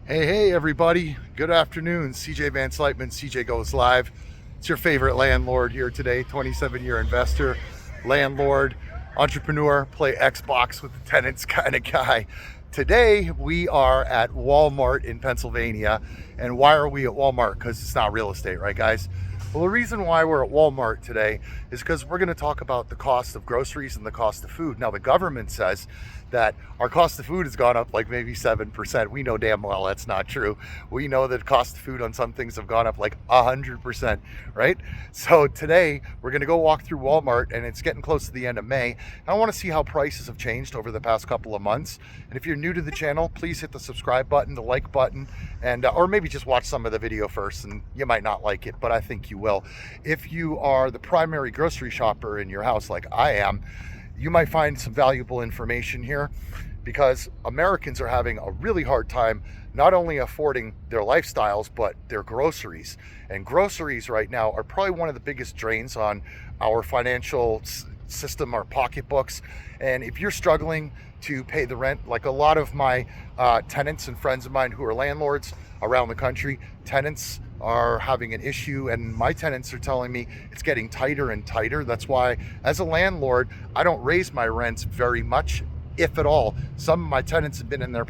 Hey, everybody. Good afternoon. CJ Van Slytman, CJ Goes Live. It's your favorite landlord here today, 27-year investor, landlord, entrepreneur, play Xbox with the tenants kind of guy. Today, we are at Wal-Mart in Pennsylvania. And why are we at Wal-Mart? Because it's not real estate, right, guys? Well, the reason why we're at Wal-Mart today is because we're going to talk about the cost of groceries and the cost of food. Now, the government says that our cost of food has gone up like maybe 7%. We know damn well that's not true. We know that cost of food on some things have gone up like 100%, right? So today we're going to go walk through Walmart, and it's getting close to the end of May. And I want to see how prices have changed over the past couple of months. And if you're new to the channel, please hit the subscribe button, the like button, and or maybe just watch some of the video first, and you might not like it, but I think you will. If you are the primary grocery shopper in your house like I am, you might find some valuable information here, because Americans are having a really hard time not only affording their lifestyles, but their groceries. And groceries right now are probably one of the biggest drains on our financial system, our pocketbooks. And if you're struggling to pay the rent, like a lot of my tenants and friends of mine who are landlords around the country, tenants are having an issue, and my tenants are telling me it's getting tighter and tighter. That's why, as a landlord, I don't raise my rents very much, if at all. Some of my tenants have been in my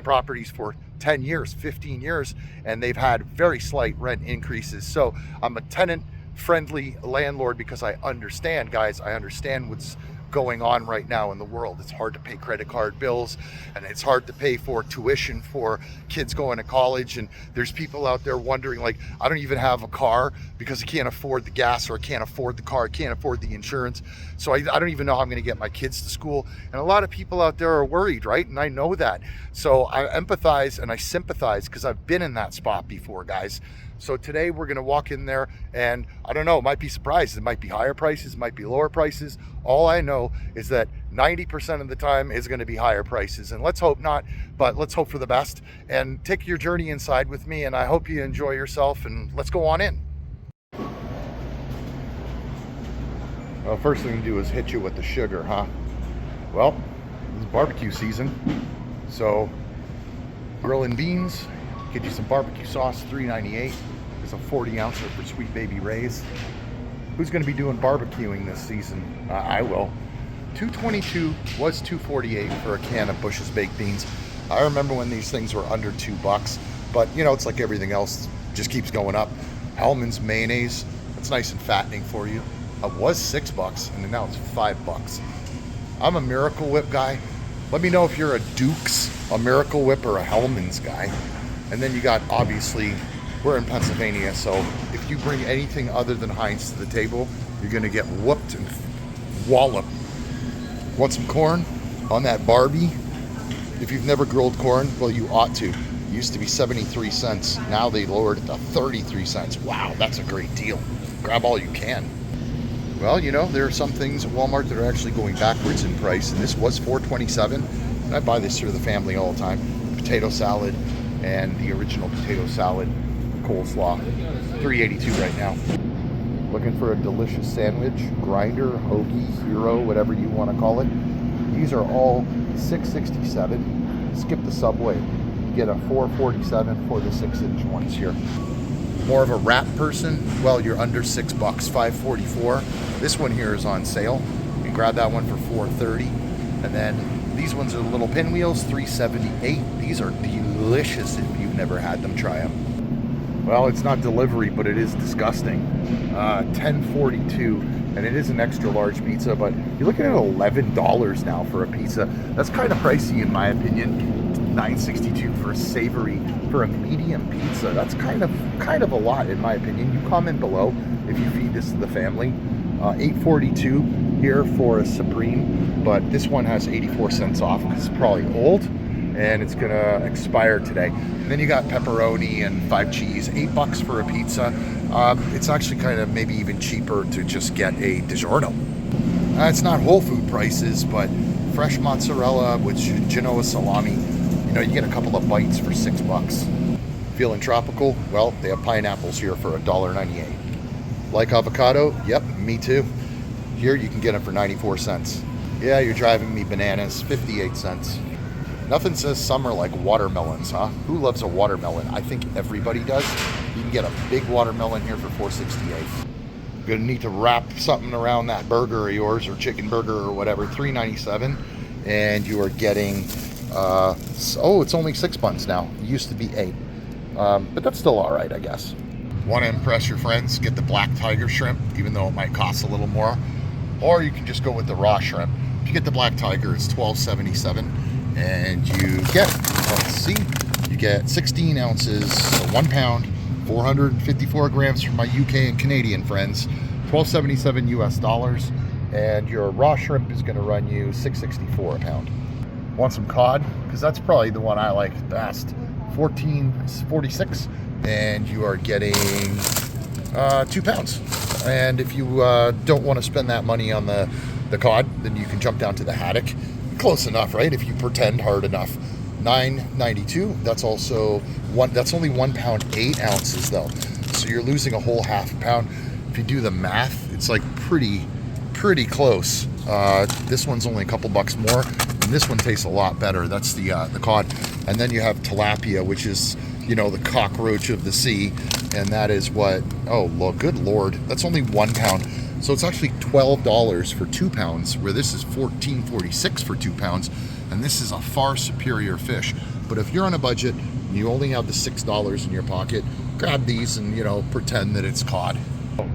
properties for 10 years, 15 years, and they've had very slight rent increases. So I'm a tenant friendly landlord because I understand, guys, I understand what's going on right now in the world. It's hard to pay credit card bills, and it's hard to pay for tuition for kids going to college. And there's people out there wondering, like, I don't even have a car because I can't afford the gas, or I can't afford the car, I can't afford the insurance. So I don't even know how I'm going to get my kids to school. And a lot of people out there are worried, right? And I know that. So I empathize and I sympathize because I've been in that spot before, guys. So today we're going to walk in there, and I don't know, might be surprised. It might be higher prices, might be lower prices. All I know is that 90% of the time is going to be higher prices, and let's hope not, but let's hope for the best. And take your journey inside with me, and I hope you enjoy yourself, and let's go on in. Well, first thing to do is hit you with the sugar, huh? Well, it's barbecue season, so grilling beans. Get you some barbecue sauce, $3.98. There's a 40 ouncer for Sweet Baby Ray's. Who's going to be doing barbecuing this season? I will. $2.22 was $2.48 for a can of Bush's Baked Beans. I remember when these things were under $2, but you know, it's like everything else, just keeps going up. Hellmann's mayonnaise, that's nice and fattening for you. It was $6, and now it's $5. I'm a Miracle Whip guy. Let me know if you're a Duke's, a Miracle Whip, or a Hellmann's guy. And then you got, obviously, we're in Pennsylvania, so if you bring anything other than Heinz to the table, you're going to get whooped and walloped. Want some corn on that Barbie? If you've never grilled corn, well, you ought to. It used to be 73 cents. Now they lowered it to 33 cents. Wow, that's a great deal. Grab all you can. Well, you know, there are some things at Walmart that are actually going backwards in price, and this was $4.27, and I buy this for the family all the time. Potato salad and the original potato salad coleslaw, $3.82 right now. Looking for a delicious sandwich, grinder, hoagie, hero, whatever you want to call it. These are all $6.67. Skip the Subway. You get a $4.47 for the 6-inch ones here. More of a wrap person? Well, you're under $6, $5.44. This one here is on sale. You can grab that one for $4.30. And then these ones are little pinwheels, $3.78. These are delicious. If you've never had them, try them. Well, it's not delivery, but it is disgusting. $10.42, and it is an extra large pizza, but you're looking at $11 now for a pizza. That's kind of pricey in my opinion. $9.62 for a savory, for a medium pizza. That's kind of a lot in my opinion. You comment below if you feed this to the family. $8.42 here for a Supreme, but this one has 84 cents off because it's probably old and it's gonna expire today. And then you got pepperoni and 5 cheese, $8 for a pizza. It's actually kind of maybe even cheaper to just get a DiGiorno. It's not Whole Food prices, but fresh mozzarella with Genoa salami. You know, you get a couple of bites for $6. Feeling tropical? Well, they have pineapples here for $1.98. Like avocado? Yep, me too. Here you can get them for 94 cents. Yeah, you're driving me bananas, 58 cents. Nothing says summer like watermelons, huh? Who loves a watermelon? I think everybody does. You can get a big watermelon here for $4.68. You're gonna need to wrap something around that burger of yours, or chicken burger or whatever, $3.97, and you are getting oh, it's only 6 buns now. It used to be 8, but that's still all right, I guess. Want to impress your friends? Get the black tiger shrimp, even though it might cost a little more, or you can just go with the raw shrimp. If you get the black tiger, it's $12.77, and you get, let's see, you get 16 ounces, so 1 pound. 454 grams for my UK and Canadian friends, $12.77 US dollars, and your raw shrimp is going to run you $6.64 a pound. Want some cod? Because that's probably the one I like best. $14.46, and you are getting 2 pounds. And if you don't want to spend that money on the cod, then you can jump down to the haddock. Close enough, right? If you pretend hard enough. $9.92. That's also that's only 1 pound, 8 ounces though, so you're losing a whole half a pound. If you do the math, it's like pretty close. This one's only a couple bucks more, and this one tastes a lot better. That's the cod. And then you have tilapia, which is, you know, the cockroach of the sea, and that is what, oh look, good lord, that's only 1 pound. So it's actually $12 for 2 pounds, where this is $14.46 for 2 pounds, and this is a far superior fish. But if you're on a budget and you only have the $6 in your pocket, grab these and, you know, pretend that it's cod.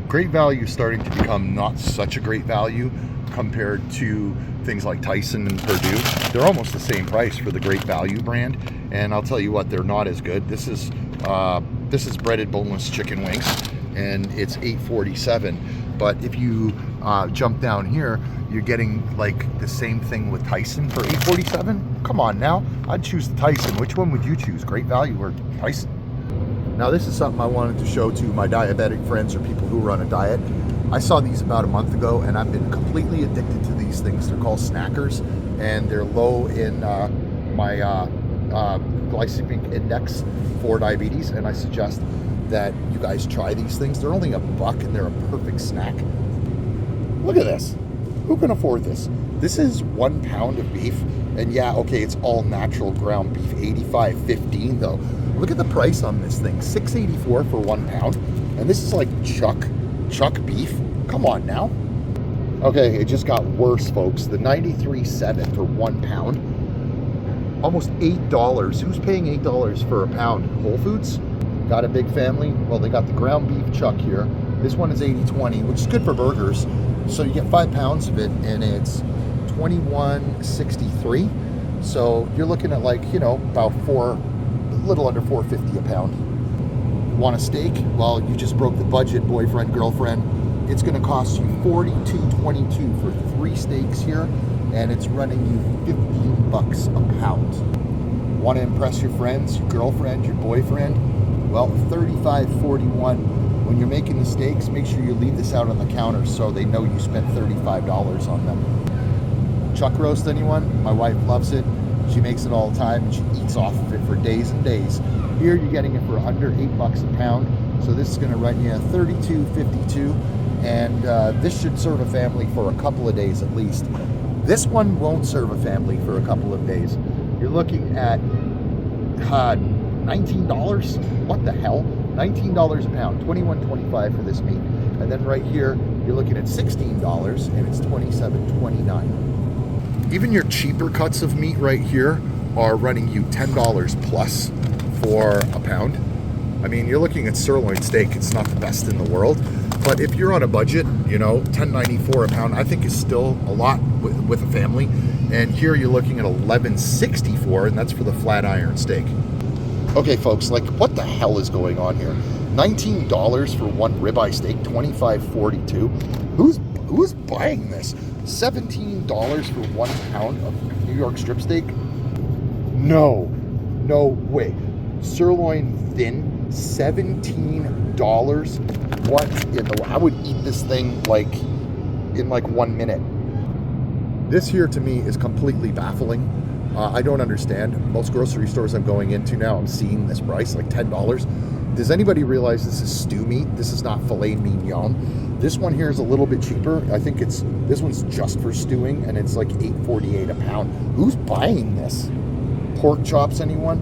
Great Value is starting to become not such a great value compared to things like Tyson and Purdue. They're almost the same price for the Great Value brand, and I'll tell you what, they're not as good. This is breaded boneless chicken wings, and it's $8.47. But if you jump down here, you're getting like the same thing with Tyson for $8.47. Come on now, I'd choose the Tyson. Which one would you choose, Great Value or Tyson? Now this is something I wanted to show to my diabetic friends or people who run a diet. I saw these about a month ago, and I've been completely addicted to these things. They're called snackers, and they're low in my glycemic index for diabetes, and I suggest that you guys try these things. They're only $1 and they're a perfect snack. Look at this. Who can afford this? This is 1 pound of beef, and yeah, okay, it's all natural ground beef, $85.15 though. Look at the price on this thing, $6.84 for 1 pound, and this is like chuck beef. Come on now. Okay, it just got worse, folks. The $93.7 for 1 pound, almost $8. Who's paying $8 for a pound? Whole Foods? Got a big family? Well, they got the ground beef chuck here. This one is $80.20, which is good for burgers. So you get 5 pounds of it, and it's $21.63. So you're looking at, like, you know, about a little under $4.50 a pound. Want a steak? Well, you just broke the budget, boyfriend, girlfriend. It's going to cost you $42.22 for 3 steaks here, and it's running you $15 a pound. Want to impress your friends, your girlfriend, your boyfriend? Well, $35.41. When you're making the steaks, make sure you leave this out on the counter so they know you spent $35 on them. Chuck roast, anyone? My wife loves it. She makes it all the time, and she eats off of it for days and days. Here you're getting it for under $8 a pound, so this is going to run you $32.52, and this should serve a family for a couple of days at least. This one won't serve a family for a couple of days. You're looking at $19. What the hell? $19 a pound, $21.25 for this meat. And then right here, you're looking at $16, and it's $27.29. Even your cheaper cuts of meat right here are running you $10 plus for a pound. I mean, you're looking at sirloin steak. It's not the best in the world, but if you're on a budget, you know, $10.94 a pound, I think is still a lot with a family. And here you're looking at $11.64, and that's for the flat iron steak. Okay, folks, like, what the hell is going on here? $19 for one ribeye steak, $25.42. Who's buying this? $17 for 1 pound of New York strip steak? No way. Sirloin thin, $17. What in the? I would eat this thing like in like 1 minute. This here to me is completely baffling. I don't understand. Most grocery stores I'm going into now, I'm seeing this price, like $10. Does anybody realize this is stew meat? This is not filet mignon. This one here is a little bit cheaper. I think this one's just for stewing, and it's like $8.48 a pound. Who's buying this? pork chops, anyone?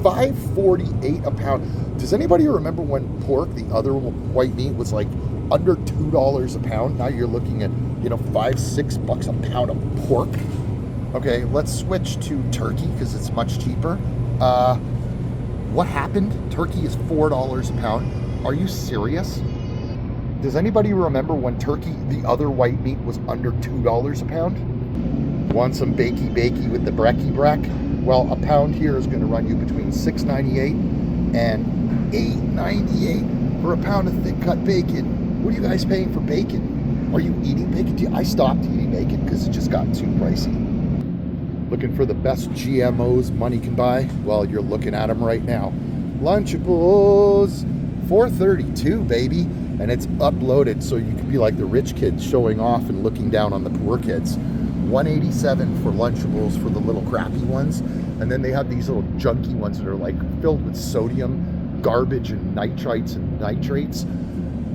$5.48 a pound. Does anybody remember when pork, the other white meat, was like under $2 a pound? Now you're looking at, you know, $5-6 a pound of pork. Okay, let's switch to turkey because it's much cheaper. What happened? Turkey is $4 a pound. Are you serious? Does anybody remember when turkey, the other white meat, was under $2 a pound? Want some bakey with the brekkie brek? Well, a pound here is going to run you between $6.98 and $8.98 for a pound of thick cut bacon. What are you guys paying for bacon? Are you eating bacon? I stopped eating bacon because it just got too pricey. Looking for the best GMOs money can buy? Well, you're looking at them right now. Lunchables, $4.32, baby. And it's uploaded so you can be like the rich kids showing off and looking down on the poor kids. $1.87 for Lunchables for the little crappy ones. And then they have these little junky ones that are like filled with sodium, garbage, and nitrites and nitrates.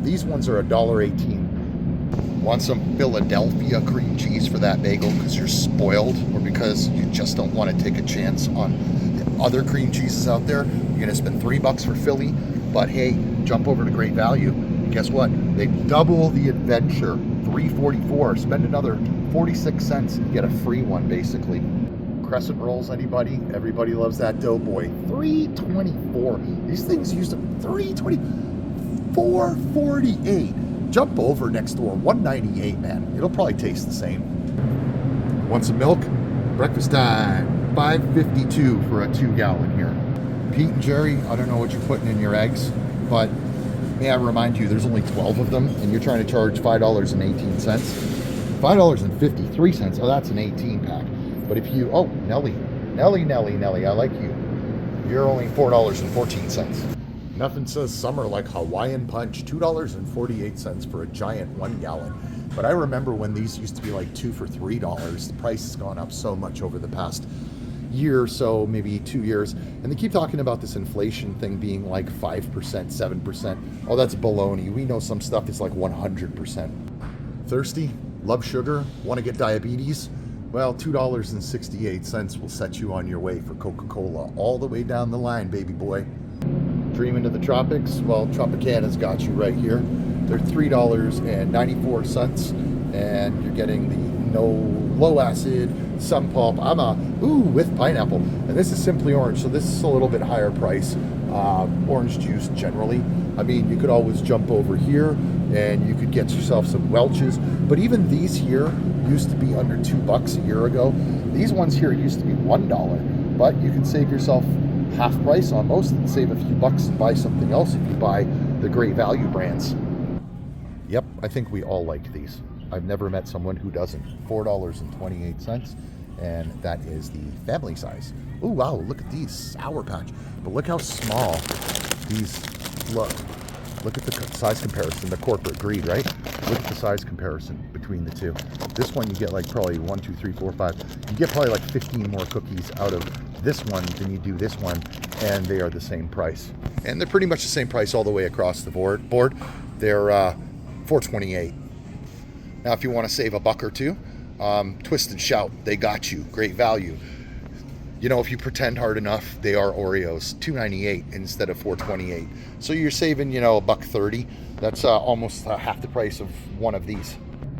These ones are $1.18. Want some Philadelphia cream cheese for that bagel because you're spoiled or because you just don't want to take a chance on the other cream cheeses out there? You're going to spend $3 for Philly, but hey, jump over to Great Value. And guess what? They double the adventure, $3.44. Spend another 46 cents and get a free one, basically. Crescent rolls, anybody? Everybody loves that Doughboy. $3.24. These things used to $3.20, $4.48. Jump over next door, $1.98, man. It'll probably taste the same. Want some milk? Breakfast time, $5.52 for a 2-gallon here. Pete and Jerry, I don't know what you're putting in your eggs, but may I remind you, there's only 12 of them, and you're trying to charge $5.18. $5.53. Oh, that's an 18-pack. But if you, oh, Nelly, I like you. You're only $4.14. Nothing says summer like Hawaiian Punch, $2.48 for a giant 1 gallon. But I remember when these used to be like 2 for $3. The price has gone up so much over the past year or so, maybe 2 years. And they keep talking about this inflation thing being like 5%, 7%. Oh, that's baloney. We know some stuff is like 100%. Thirsty? Love sugar? Want to get diabetes? Well, $2.68 will set you on your way for Coca-Cola all the way down the line, baby boy. Dream into the tropics? Well, Tropicana's got you right here. They're $3.94, and you're getting the no low acid, some pulp. with pineapple. And this is Simply Orange, so this is a little bit higher price. Orange juice generally. I mean, you could always jump over here and you could get yourself some Welch's. But even these here used to be under $2 a year ago. These ones here used to be $1, but you can save yourself half price on most and save a few bucks and buy something else if you buy the Great Value brands. Yep, I think we all like these. I've never met someone who doesn't. $4.28, and that is the family size. Oh wow, look at these, Sour Patch. But look how small these look. Look at the size comparison, the corporate greed, right? Look at the size comparison between the two. This one you get like probably 1, 2, 3, 4, 5. You get probably like 15 more cookies out of this one than you do this one, and they are the same price. And they're pretty much the same price all the way across the board. They're $4.28. Now, if you want to save a buck or two, Twist and Shout, they got you. Great Value. You know, if you pretend hard enough, they are Oreos, $2.98 instead of $4.28. So you're saving, you know, $1.30. That's almost half the price of one of these.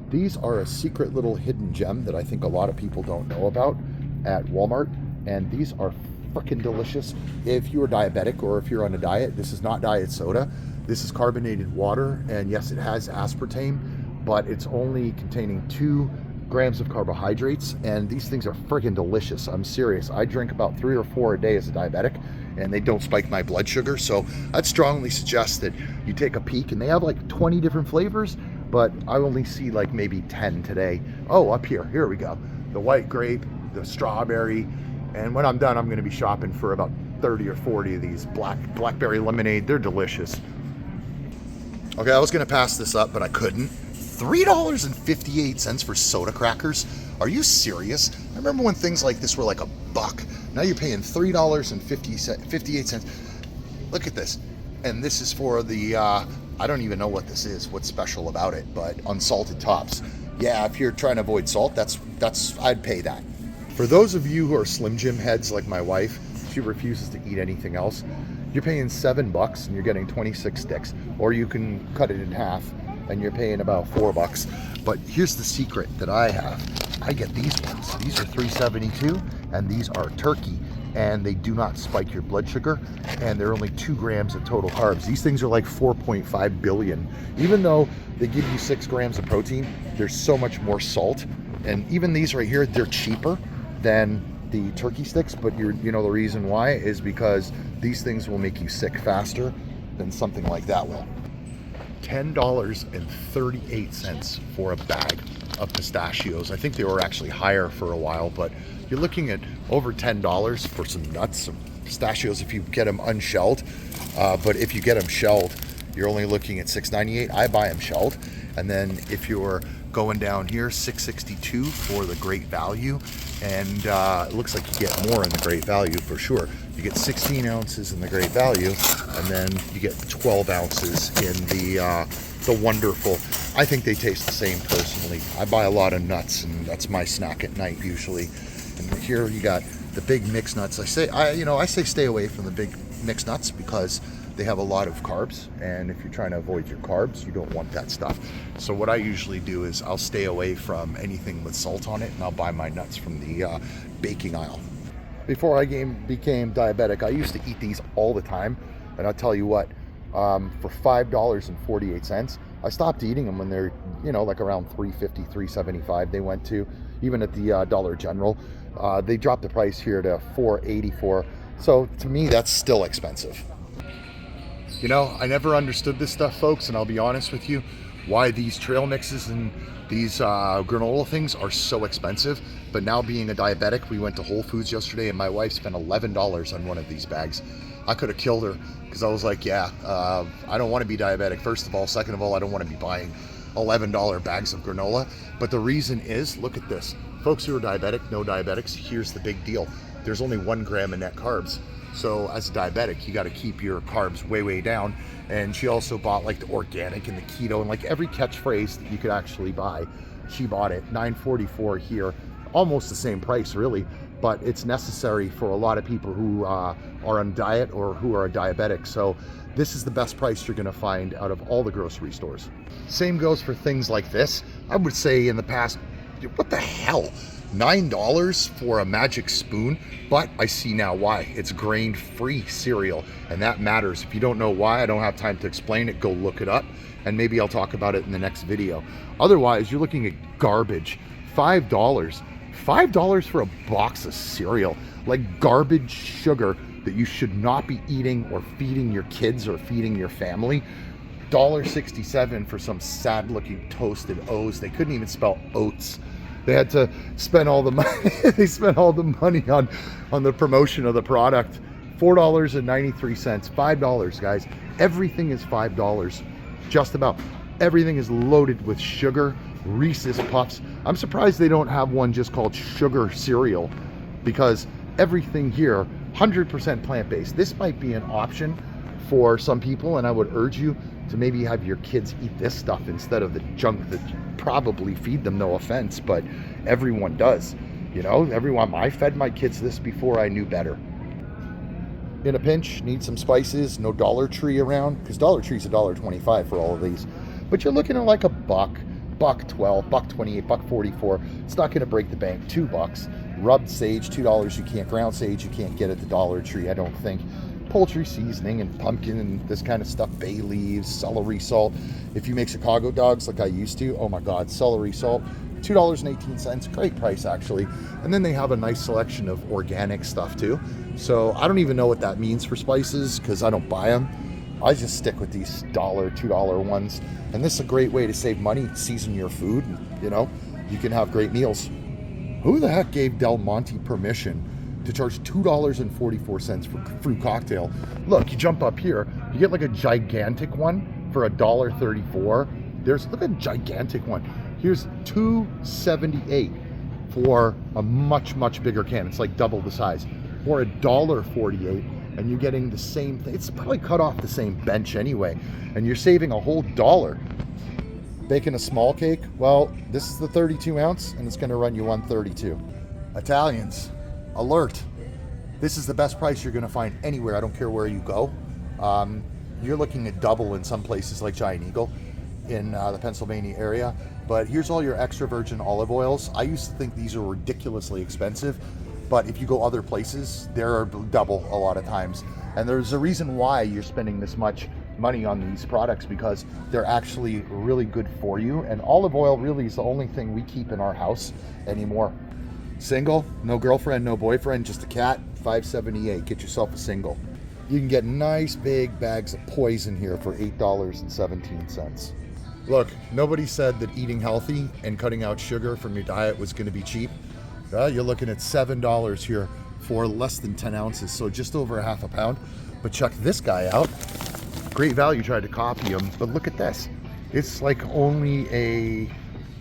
These are a secret little hidden gem that I think a lot of people don't know about at Walmart. And these are freaking delicious. If you're diabetic or if you're on a diet, this is not diet soda. This is carbonated water. And yes, it has aspartame, but it's only containing 2 grams of carbohydrates, and these things are freaking delicious. I'm serious. I drink about 3 or 4 a day as a diabetic, and they don't spike my blood sugar. So I'd strongly suggest that you take a peek, and they have like 20 different flavors, but I only see like maybe 10 today. Oh, up here we go. The white grape, the strawberry, and when I'm done, I'm gonna be shopping for about 30 or 40 of these blackberry lemonade. They're delicious. Okay, I was gonna pass this up, but I couldn't. $3.58 for soda crackers? Are you serious? I remember when things like this were like $1. Now you're paying $3.58. Look at this. And this is for the, I don't even know what this is, what's special about it, but unsalted tops. Yeah, if you're trying to avoid salt, that's I'd pay that. For those of you who are Slim Jim heads like my wife, she refuses to eat anything else. You're paying $7 and you're getting 26 sticks, or you can cut it in half and you're paying about $4. But here's the secret that I have. I get these ones. These are $3.72 and these are turkey, and they do not spike your blood sugar, and they're only 2 grams of total carbs. These things are like 4.5 billion. Even though they give you 6 grams of protein, there's so much more salt. And even these right here, they're cheaper than the turkey sticks, but you know the reason why is because these things will make you sick faster than something like that will. $10.38 for a bag of pistachios. I think they were actually higher for a while, but you're looking at over $10 for some nuts, some pistachios if you get them unshelled. But if you get them shelled, you're only looking at $6.98. I buy them shelled. And then if you're going down here, $6.62 for the great value. And it looks like you get more in the great value for sure. You get 16 ounces in the great value, and then you get 12 ounces in the wonderful. I think they taste the same personally. I buy a lot of nuts, and that's my snack at night usually. And here you got the big mixed nuts. I say stay away from the big mixed nuts because they have a lot of carbs, and if you're trying to avoid your carbs, you don't want that stuff. So what I usually do is I'll stay away from anything with salt on it, and I'll buy my nuts from the baking aisle. Before I became diabetic, I used to eat these all the time, and I'll tell you what, for $5.48, I stopped eating them when they're, like around $3.50, $3.75. They went to, even at the Dollar General, they dropped the price here to $4.84. So to me, that's still expensive. I never understood this stuff, folks, and I'll be honest with you, why these trail mixes and these granola things are so expensive. But now being a diabetic, we went to Whole Foods yesterday and my wife spent $11 on one of these bags. I could have killed her because I was like, I don't want to be diabetic, first of all. Second of all, I don't want to be buying $11 bags of granola. But the reason is, look at this. Folks who are diabetic, no diabetics, here's the big deal. There's only 1 gram of net carbs. So as a diabetic, you got to keep your carbs way, way down. And she also bought like the organic and the keto and like every catchphrase that you could actually buy. She bought it, $9.44 here, almost the same price really, but it's necessary for a lot of people who are on diet or who are diabetic. So this is the best price you're going to find out of all the grocery stores. Same goes for things like this. I would say in the past, what the hell? $9 for a magic spoon, but I see now why. It's grain-free cereal, and that matters. If you don't know why, I don't have time to explain it. Go look it up, and maybe I'll talk about it in the next video. Otherwise, you're looking at garbage. $5 for a box of cereal, like garbage sugar that you should not be eating or feeding your kids or feeding your family. $1.67 for some sad-looking toasted O's. They couldn't even spell oats. They had to spend all the money. They spent all the money on the promotion of the product. $4.93, $5, guys. Everything is $5. Just about everything is loaded with sugar. Reese's Puffs. I'm surprised they don't have one just called sugar cereal, because everything here 100% plant-based. This might be an option for some people, and I would urge you to maybe have your kids eat this stuff instead of the junk that you probably feed them, no offense, but everyone does. I fed my kids this before I knew better. In a pinch, need some spices, no Dollar Tree around, because Dollar Tree's $1.25 for all of these. But you're looking at like $1.12, $1.28, $1.44. It's not gonna break the bank. $2. Rubbed sage, $2. You can't, ground sage, you can't get at the Dollar Tree, I don't think. Poultry seasoning and pumpkin and this kind of stuff, bay leaves, celery salt. If you make Chicago dogs like I used to, oh my God, celery salt, $2.18, great price actually. And then they have a nice selection of organic stuff too. So I don't even know what that means for spices because I don't buy them. I just stick with these $1, $2 ones. And this is a great way to save money, season your food, you can have great meals. Who the heck gave Del Monte permission to charge $2.44 for fruit cocktail? Look, you jump up here, you get like a gigantic one for $1.34. Look at a gigantic one. Here's $2.78 for a much, much bigger can. It's like double the size. For $1.48, and you're getting the same thing. It's probably cut off the same bench anyway, and you're saving a whole $1. Baking a small cake, well, this is the 32 ounce, and it's gonna run you $1.32. Italians, alert. This is the best price you're gonna find anywhere. I don't care where you go. You're looking at double in some places like Giant Eagle in the Pennsylvania area. But here's all your extra virgin olive oils. I used to think these are ridiculously expensive, but if you go other places, they're double a lot of times. And there's a reason why you're spending this much money on these products, because they're actually really good for you. And olive oil really is the only thing we keep in our house anymore. Single, no girlfriend, no boyfriend, just a cat, $5.78. Get yourself a single. You can get nice big bags of poison here for $8.17. Look, nobody said that eating healthy and cutting out sugar from your diet was going to be cheap. You're looking at $7 here for less than 10 ounces, so just over a half a pound. But check this guy out. Great Value tried to copy him, but look at this. It's like only a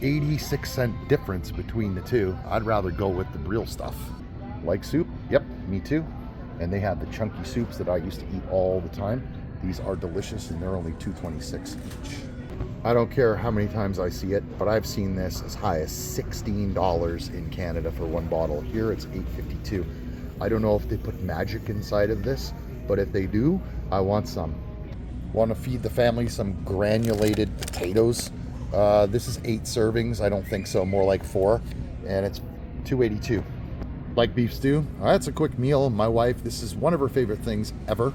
86-cent difference between the two. I'd rather go with the real stuff. Like soup? Yep, me too. And they have the chunky soups that I used to eat all the time. These are delicious, and they're only $2.26 each. I don't care how many times I see it, but I've seen this as high as $16 in Canada for one bottle. Here it's $8.52. I don't know if they put magic inside of this, but if they do, I want some. Want to feed the family some granulated potatoes. This is 8 servings. I don't think so, more like 4, and it's $2.82. Like beef stew? That's a quick meal. My wife, this is one of her favorite things ever.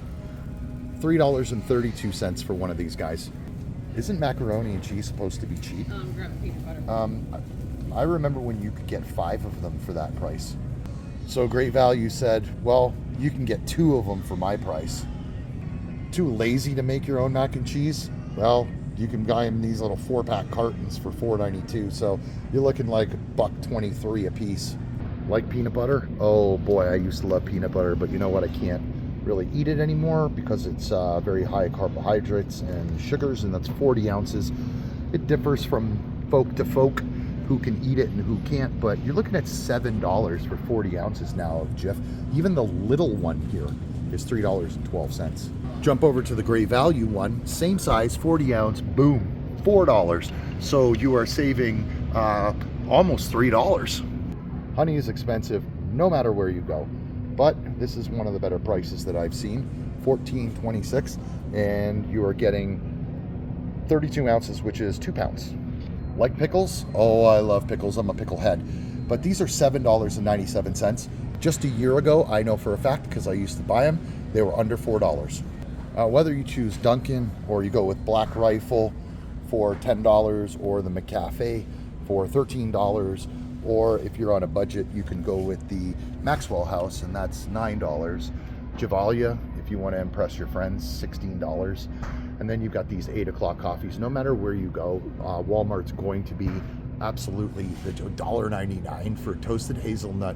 $3.32 for one of these guys. Isn't macaroni and cheese supposed to be cheap? Grab peanut butter. I remember when you could get 5 of them for that price. So Great Value said, well, you can get 2 of them for my price. Too lazy to make your own mac and cheese? Well, you can buy them in these little 4-pack cartons for $4.92. So you're looking like $1.23 a piece. Like peanut butter? Oh boy, I used to love peanut butter, but you know what? I can't really eat it anymore because it's very high carbohydrates and sugars, and that's 40 ounces. It differs from folk to folk who can eat it and who can't, but you're looking at $7 for 40 ounces now of Jif. Even the little one here is $3.12. Jump over to the Great Value one, same size, 40 ounce, boom, $4. So you are saving almost $3. Honey is expensive no matter where you go, but this is one of the better prices that I've seen, $14.26, and you are getting 32 ounces, which is 2 pounds. Like pickles? Oh, I love pickles. I'm a pickle head. But these are $7.97. Just a year ago, I know for a fact, because I used to buy them, they were under $4. Whether you choose Dunkin' or you go with Black Rifle for $10, or the McCafe for $13, or if you're on a budget, you can go with the Maxwell House, and that's $9. Javalia, if you want to impress your friends, $16. And then you've got these 8 o'clock coffees. No matter where you go, Wal-Mart's going to be absolutely $1.99 for toasted hazelnut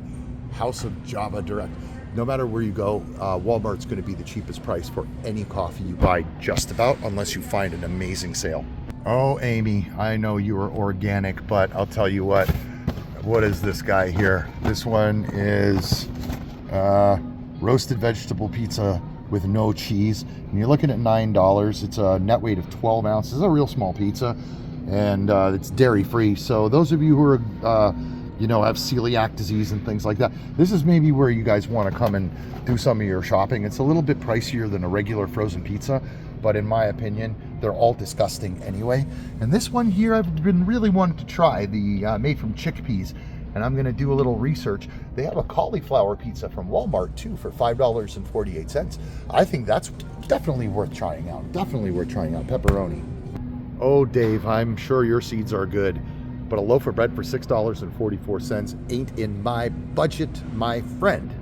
House of Java Direct. No matter where you go, Wal-Mart's going to be the cheapest price for any coffee you buy, just about, unless you find an amazing sale. Oh, Amy, I know you are organic, but I'll tell you what. What is this guy here? This one is roasted vegetable pizza with no cheese, and you're looking at $9. It's a net weight of 12 ounces. It's a real small pizza, and it's dairy free. So those of you who are have celiac disease and things like that, this is maybe where you guys want to come and do some of your shopping. It's a little bit pricier than a regular frozen pizza, but in my opinion, they're all disgusting anyway. And this one here, I've been really wanting to try, the made from chickpeas, and I'm gonna do a little research. They have a cauliflower pizza from Wal-Mart too for $5.48. I think that's definitely worth trying out. Definitely worth trying out. Pepperoni. Oh, Dave, I'm sure your seeds are good, but a loaf of bread for $6.44 ain't in my budget, my friend.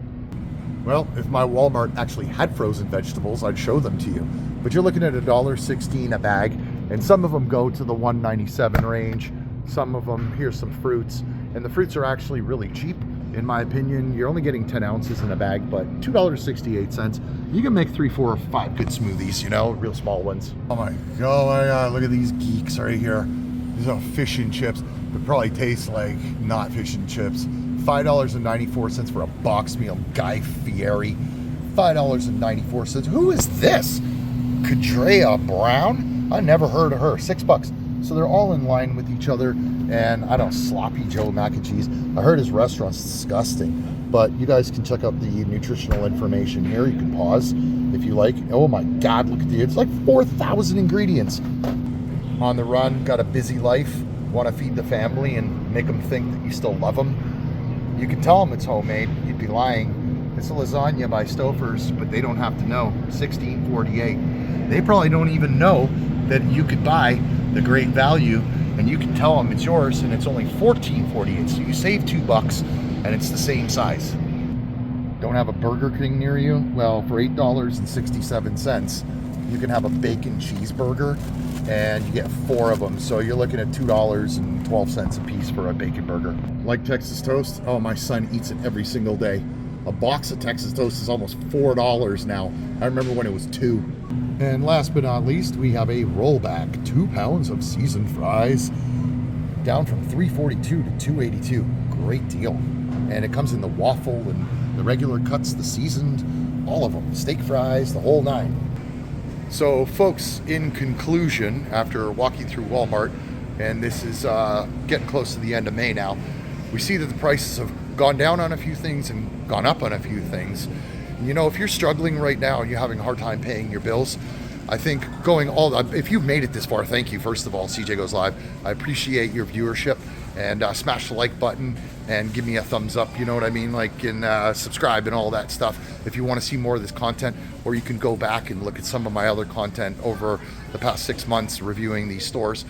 Well, if my Wal-Mart actually had frozen vegetables, I'd show them to you. But you're looking at $1.16 a bag, and some of them go to the $1.97 range. Some of them, here's some fruits, and the fruits are actually really cheap. In my opinion, you're only getting 10 ounces in a bag, but $2.68. You can make 3, 4, 5 good smoothies, real small ones. Oh my God, look at these geeks right here. These are fish and chips, but probably taste like not fish and chips. $5.94 for a box meal, Guy Fieri. $5.94. Who is this? Kadrea Brown? I never heard of her. $6. So they're all in line with each other. And I don't, sloppy Joe mac and cheese. I heard his restaurant's disgusting, but you guys can check out the nutritional information here. You can pause if you like. Oh my God, look at it's like 4,000 ingredients. On the run, got a busy life, want to feed the family and make them think that you still love them. You can tell them it's homemade. You'd be lying. It's a lasagna by Stouffer's, but they don't have to know. $16.48. They probably don't even know that you could buy the great value, and you can tell them it's yours, and it's only $14.48. So you save $2, and it's the same size. Don't have a Burger King near you? Well, for $8.67, you can have a bacon cheeseburger, and you get 4 of them. So you're looking at $2.12 a piece for a bacon burger. Like Texas toast? Oh, my son eats it every single day. A box of Texas toast is almost $4 now. I remember when it was $2. And last but not least, we have a rollback, 2 pounds of seasoned fries, down from $3.42 to $2.82. Great deal. And it comes in the waffle and the regular cuts, the seasoned, all of them, steak fries, the whole 9. So folks, in conclusion, after walking through Walmart, and this is getting close to the end of May now, we see that the prices have gone down on a few things and gone up on a few things. You know, if you're struggling right now and you're having a hard time paying your bills, I think if you've made it this far, thank you, first of all, CJ Goes Live. I appreciate your viewership, and smash the like button and give me a thumbs up, you know what I mean? Like, and subscribe and all that stuff if you want to see more of this content, or you can go back and look at some of my other content over the past 6 months reviewing these stores.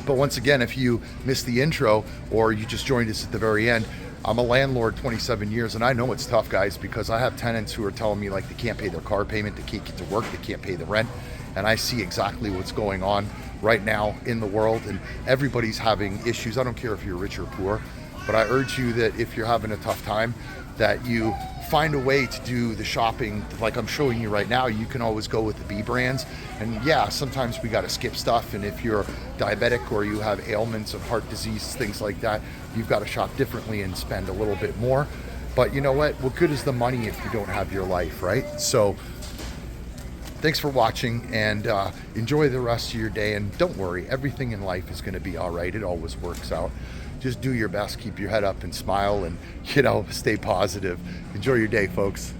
But once again, if you missed the intro or you just joined us at the very end, I'm a landlord 27 years, and I know it's tough, guys, because I have tenants who are telling me like they can't pay their car payment, they can't get to work, they can't pay the rent, and I see exactly what's going on right now in the world, and everybody's having issues. I don't care if you're rich or poor, but I urge you that if you're having a tough time, that you find a way to do the shopping like I'm showing you right now. You can always go with the B brands, and yeah, sometimes we got to skip stuff, and if you're diabetic or you have ailments of heart disease, things like that, you've got to shop differently and spend a little bit more. But you know what good is the money if you don't have your life, right? So thanks for watching, and enjoy the rest of your day, and don't worry, everything in life is going to be all right. It always works out. Just do your best, keep your head up and smile, and stay positive. Enjoy your day, folks.